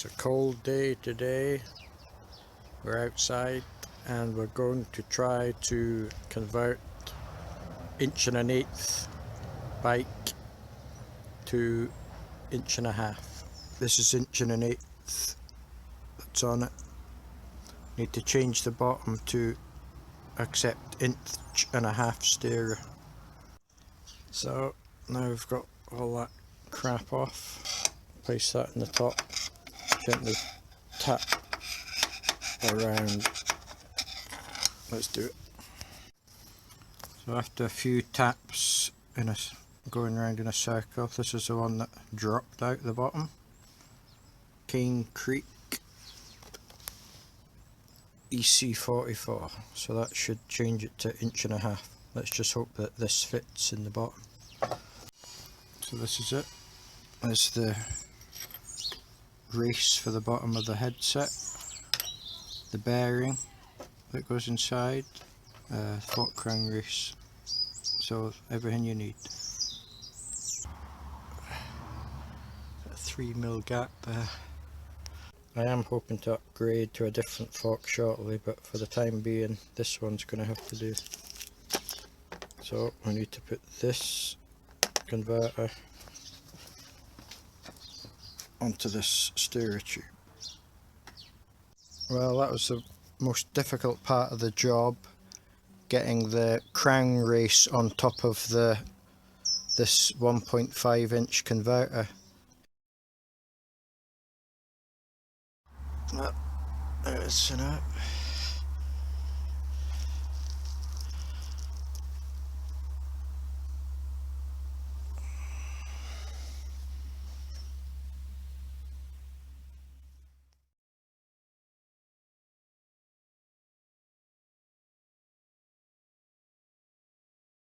It's a cold day today. We're outside and we're going to try to convert 1.1/8" bike to 1.5". This is 1.1/8" that's on it. Need to change the bottom to accept 1.5" steer. So now we've got all that crap off. Place that in the top. Gently tap around. Let's do it. So after a few taps going around in a circle, this is the one that dropped out the bottom. Creek EC40-44. So that should change it to 1.5". Let's just hope that this fits in the bottom. So this is it. There's the race for the bottom of the headset, the bearing that goes inside, fork crown race, so everything you need. A 3mm gap there. I am hoping to upgrade to a different fork shortly, but for the time being this one's going to have to do. So I need to put this converter onto this steerer tube. Well, that was the most difficult part of the job, getting the crown race on top of this 1.5" converter. Well, there it is now.